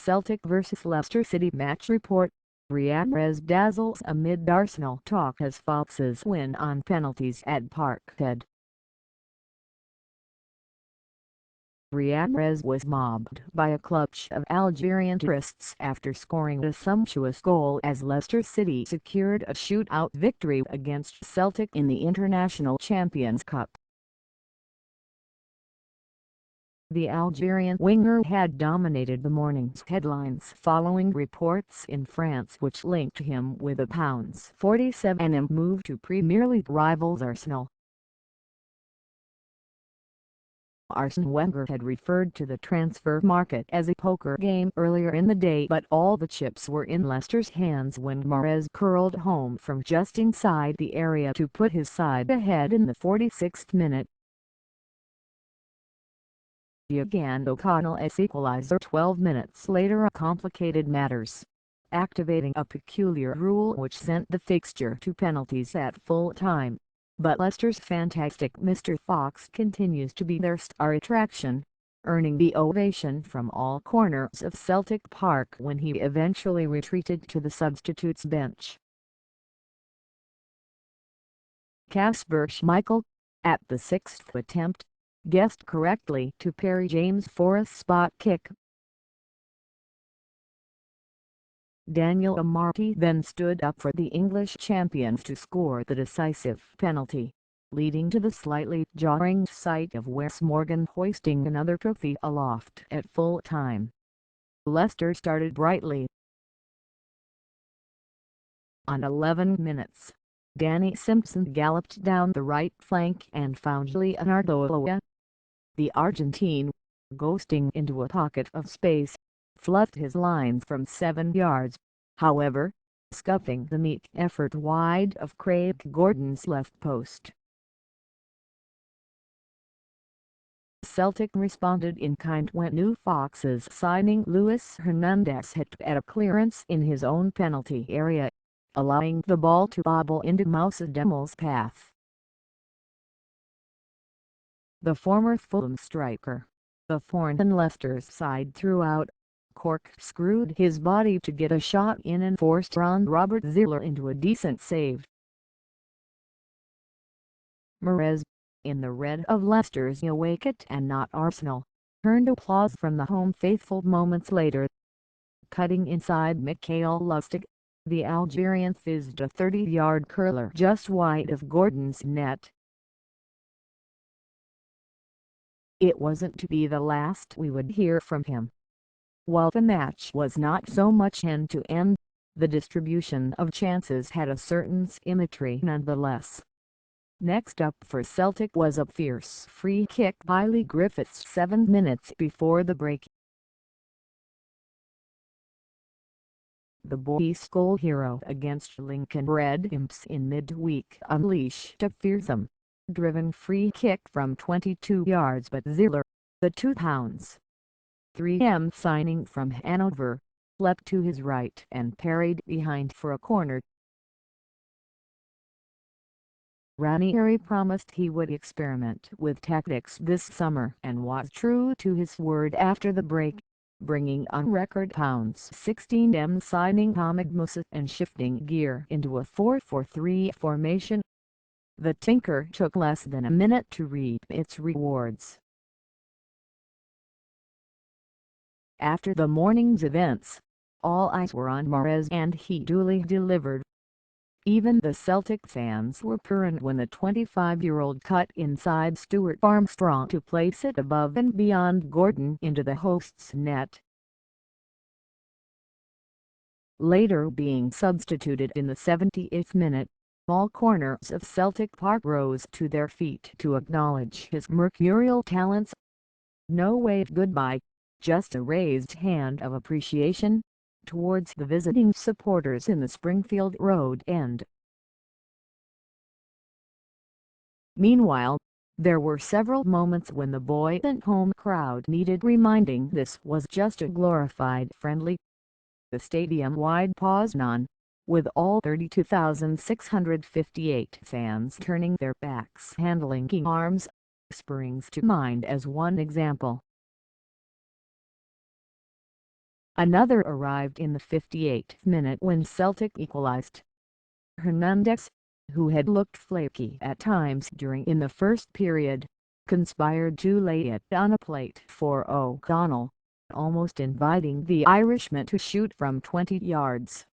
Celtic vs Leicester City match report. Riyad Mahrez dazzles amid Arsenal talk as Foxes win on penalties at Parkhead. Riyad Mahrez was mobbed by a clutch of Algerian tourists after scoring a sumptuous goal as Leicester City secured a shootout victory against Celtic in the International Champions Cup. The Algerian winger had dominated the morning's headlines following reports in France which linked him with the £47M move to Premier League rivals Arsenal. Arsene Wenger had referred to the transfer market as a poker game earlier in the day, but all the chips were in Leicester's hands when Mahrez curled home from just inside the area to put his side ahead in the 46th minute. Again O'Connell's equaliser 12 minutes later complicated matters, activating a peculiar rule which sent the fixture to penalties at full time. But Leicester's fantastic Mr. Fox continues to be their star attraction, earning the ovation from all corners of Celtic Park when he eventually retreated to the substitutes bench. Kasper Schmeichel, at the sixth attempt, guessed correctly to parry James Forrest's spot kick. Daniel Amartey then stood up for the English champions to score the decisive penalty, leading to the slightly jarring sight of Wes Morgan hoisting another trophy aloft at full time. Leicester started brightly. On 11 minutes, Danny Simpson galloped down the right flank and found Leonardo Loa. The Argentine, ghosting into a pocket of space, fluffed his lines from 7 yards, however, scuffing the meek effort wide of Craig Gordon's left post. Celtic responded in kind when new Foxes signing Luis Hernandez hit at a clearance in his own penalty area, allowing the ball to bobble into Moussa Dembél's path. The former Fulham striker, the thorn in Leicester's side throughout, corkscrewed his body to get a shot in and forced Ron Robert Ziller into a decent save. Mahrez, in the red of Leicester's away kit and not Arsenal, earned applause from the home faithful moments later. Cutting inside Mikael Lustig, the Algerian fizzed a 30-yard curler just wide of Gordon's net. It wasn't to be the last we would hear from him. While the match was not so much end-to-end, the distribution of chances had a certain symmetry nonetheless. Next up for Celtic was a fierce free kick by Lee Griffiths 7 minutes before the break. The boys' goal hero against Lincoln Red Imps in midweek unleashed a fearsome, driven free kick from 22 yards, but Ziller, the £2.3m signing from Hanover, leapt to his right and parried behind for a corner. Ranieri promised he would experiment with tactics this summer and was true to his word after the break, bringing on record £16m signing Ahmed Moussa and shifting gear into a 4-4-3 formation. The tinker took less than a minute to reap its rewards. After the morning's events, all eyes were on Mahrez and he duly delivered. Even the Celtic fans were purring when the 25-year-old cut inside Stuart Armstrong to place it above and beyond Gordon into the host's net. Later being substituted in the 70th minute, all corners of Celtic Park rose to their feet to acknowledge his mercurial talents. No wave goodbye, just a raised hand of appreciation towards the visiting supporters in the Springfield Road end. Meanwhile, there were several moments when the buoyant home crowd needed reminding this was just a glorified friendly. The stadium-wide pause-on, with all 32,658 fans turning their backs and linking arms, springs to mind as one example. Another arrived in the 58th minute when Celtic equalised. Hernandez, who had looked flaky at times during in the first period, conspired to lay it on a plate for O'Connell, almost inviting the Irishman to shoot from 20 yards.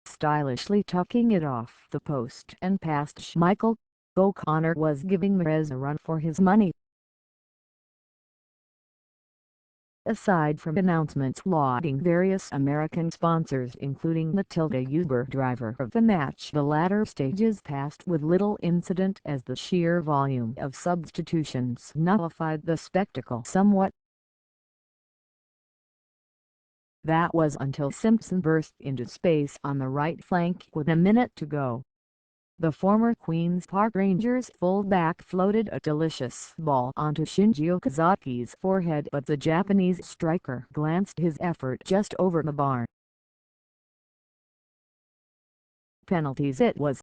Stylishly tucking it off the post and past Schmeichel, O'Connor was giving Mahrez a run for his money. Aside from announcements lauding various American sponsors including Matilda Uber driver of the match, the latter stages passed with little incident as the sheer volume of substitutions nullified the spectacle somewhat. That was until Simpson burst into space on the right flank with a minute to go. The former Queen's Park Rangers fullback floated a delicious ball onto Shinji Okazaki's forehead, but the Japanese striker glanced his effort just over the bar. Penalties it was.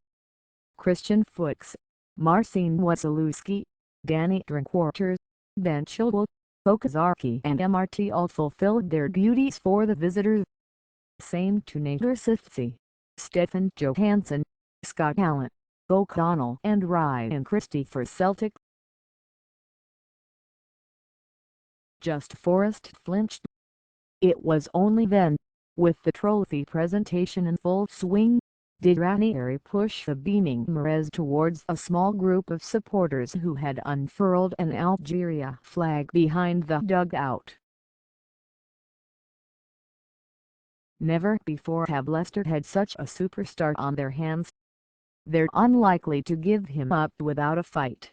Christian Fuchs, Marcin Wasilewski, Danny Drinkwater, Ben Chilwell, Okazaki and MRT all fulfilled their duties for the visitors. Same to Nader Sifsi, Stefan Johansson, Scott Allen, O'Connell and Ryan Christie for Celtic. Just Forrest flinched. It was only then, with the trophy presentation in full swing, did Ranieri push the beaming Mahrez towards a small group of supporters who had unfurled an Algeria flag behind the dugout. Never before have Leicester had such a superstar on their hands. They're unlikely to give him up without a fight.